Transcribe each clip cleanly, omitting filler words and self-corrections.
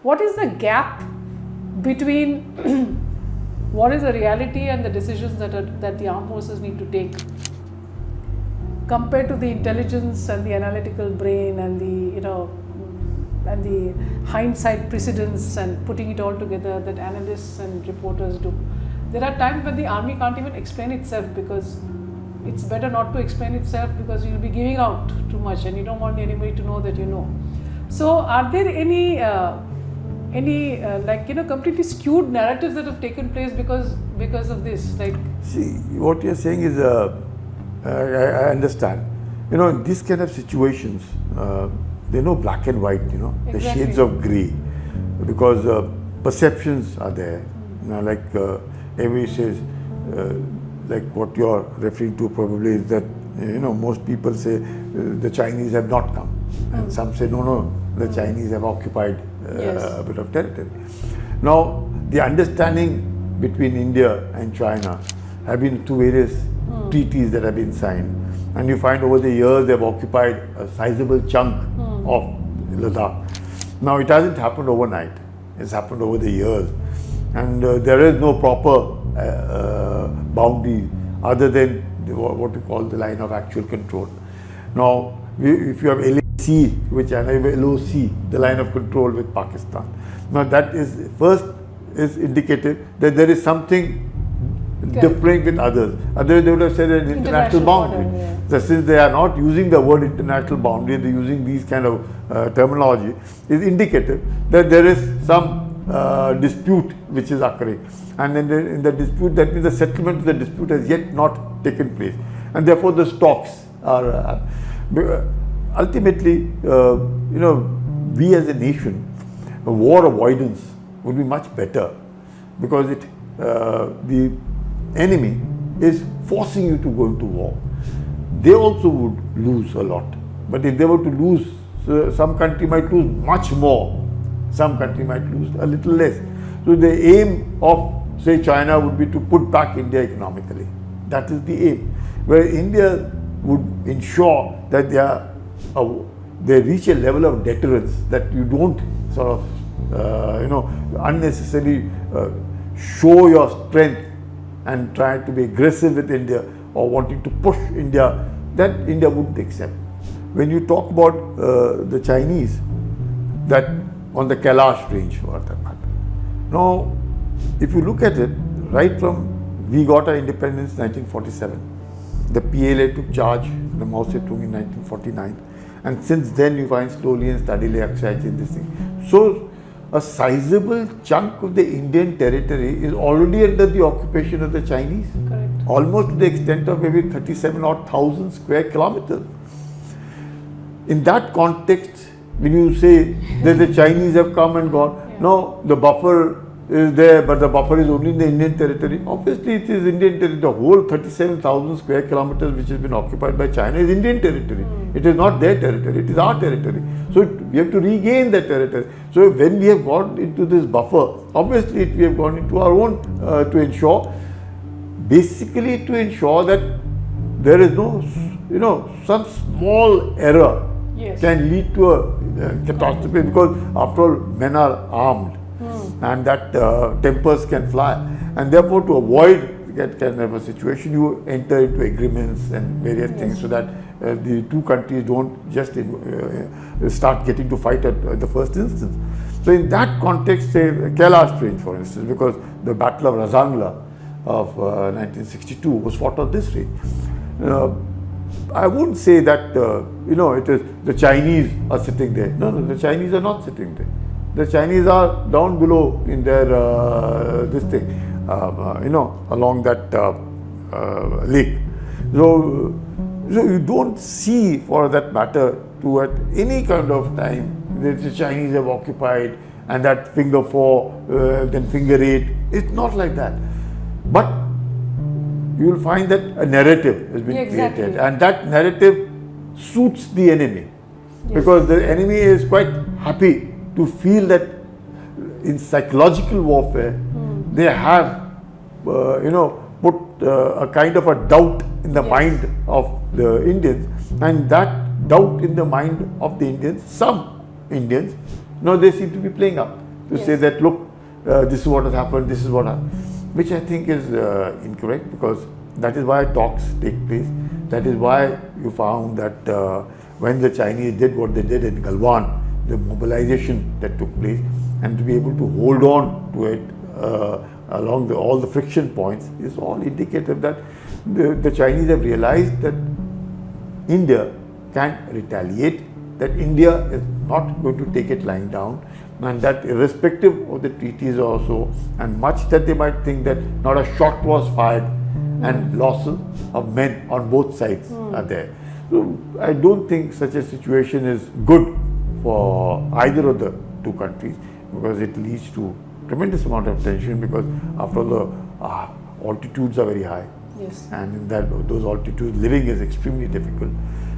what is the gap between what is the reality and the decisions that the armed forces need to take compared to the intelligence and the analytical brain and the hindsight precedence and putting it all together that analysts and reporters do. There are times when the army can't even explain itself, because it's better not to explain itself, because you'll be giving out too much and you don't want anybody to know that you know. So are there any completely skewed narratives that have taken place because of this? Like, see, what you're saying is, I understand. In these kind of situations, there are no black and white, Exactly. the shades of grey, because perceptions are there. Like everybody says, like what you're referring to probably is that, most people say the Chinese have not come. And some say, no, the Chinese have occupied a bit of territory. Now, the understanding between India and China have been through various treaties that have been signed. And you find over the years they've occupied a sizable chunk of Ladakh. Now, it hasn't happened overnight. It's happened over the years. And there is no proper boundary other than what we call the line of actual control. Now, if you have LAC, which I have LOC, the line of control with Pakistan. Now, that is first is indicative that there is something different with others. Otherwise, they would have said an international boundary. Border, So since they are not using the word international boundary, they're using these kind of terminology, is indicative that there is some dispute which is occurring. And then in the dispute, that means the settlement of the dispute has yet not taken place. And therefore, the talks are ultimately, we as a nation, war avoidance would be much better, because the enemy is forcing you to go into war. They also would lose a lot. But if they were to lose, some country might lose much more. Some country might lose a little less. So the aim of, say, China would be to put back India economically. That is the aim. Where India would ensure that they reach a level of deterrence, that you don't sort of, unnecessarily show your strength and try to be aggressive with India or wanting to push India, that India wouldn't accept. When you talk about the Chinese, that on the Kailash range for that matter. Now, if you look at it, right from we got our independence in 1947, the PLA took charge, the Mao Zedong in 1949, and since then you find slowly and steadily exercising this thing. So, a sizable chunk of the Indian territory is already under the occupation of the Chinese. Correct. Almost to the extent of maybe 37,000 square kilometers. In that context, when you say that the Chinese have come and gone, no, the buffer is there, but the buffer is only in the Indian territory. Obviously, it is Indian territory. The whole 37,000 square kilometers which has been occupied by China is Indian territory. It is not their territory, it is our territory. So, we have to regain that territory. So, when we have gone into this buffer, obviously, we have gone into our own to ensure, basically to ensure that there is no, some small error can lead to a catastrophe, because after all, men are armed. And that tempers can fly, and therefore to avoid that kind of a situation, you enter into agreements and various things, so that the two countries don't just start getting to fight at the first instance. So in that context, say Kailash Range, for instance, because the Battle of Razangla of 1962 was fought on this range. I wouldn't say that it is the Chinese are sitting there. No, the Chinese are not sitting there. The Chinese are down below in their this thing, along that lake. So you don't see, for that matter, to at any kind of time that the Chinese have occupied and that finger 4, then finger 8. It's not like that. But you will find that a narrative has been created, and that narrative suits the enemy, because the enemy is quite happy to feel that in psychological warfare, they have, put a kind of a doubt in the mind of the Indians, and that doubt in the mind of the Indians, some Indians, they seem to be playing up. to say that, look, this is what has happened, this is what happened, which I think is incorrect, because that is why talks take place. That is why you found that when the Chinese did what they did in Galwan, the mobilization that took place, and to be able to hold on to it along all the friction points is all indicative that the Chinese have realized that India can retaliate, that India is not going to take it lying down, and that irrespective of the treaties also, and much that they might think that not a shot was fired and losses of men on both sides are there. So I don't think such a situation is good for either of the two countries, because it leads to tremendous amount of tension, because after all the altitudes are very high. Yes. And in those altitudes, living is extremely difficult.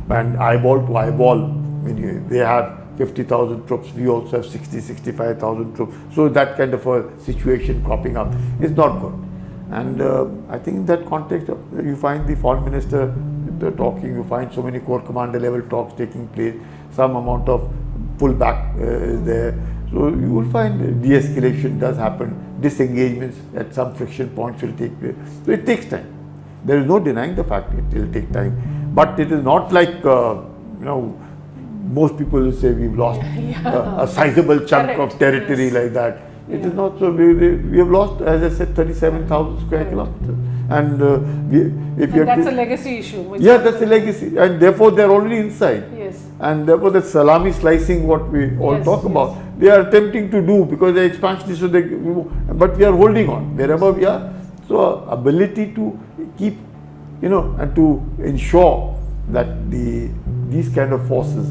And eyeball to eyeball, they have 50,000 troops, we also have 65,000 troops. So that kind of a situation cropping up is not good. And I think in that context, you find the foreign minister talking, you find so many corps commander level talks taking place, some amount of pullback is there. So you will find de-escalation does happen, disengagements at some friction points will take place. So it takes time. There is no denying the fact it will take time. But it is not like, most people will say we've lost a sizable chunk of territory like that. It is not so. We have lost, as I said, 37,000 square kilometers. And that's a legacy issue. Yeah, that's a legacy. And therefore, they're already inside. Yes. And therefore, the salami slicing, what we all talk about, they are attempting to do because they're expansionists, but we are holding on wherever we are. So, ability to keep, and to ensure that these kind of forces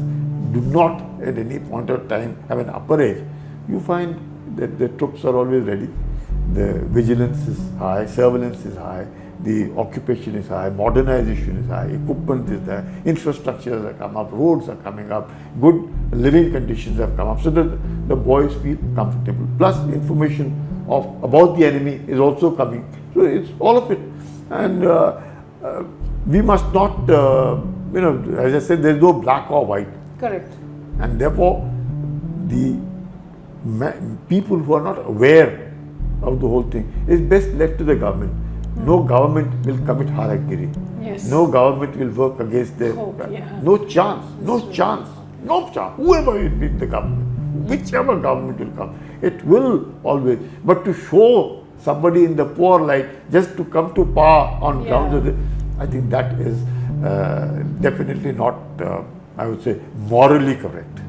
do not at any point of time have an upper edge. You find that the troops are always ready. The vigilance is high, surveillance is high, the occupation is high, modernization is high, equipment is there, infrastructures have come up, roads are coming up, good living conditions have come up, so that the boys feel comfortable. Plus information about the enemy is also coming. So it's all of it. And we must not, as I said, there's no black or white. Correct. And therefore, the people who are not aware of the whole thing is best left to the government. No government will commit harakiri. Yes. No government will work against their. No chance. No chance. No chance. Whoever will be the government, whichever government will come, it will always. But to show somebody in the poor light just to come to power on grounds of this, I think that is definitely not, I would say, morally correct.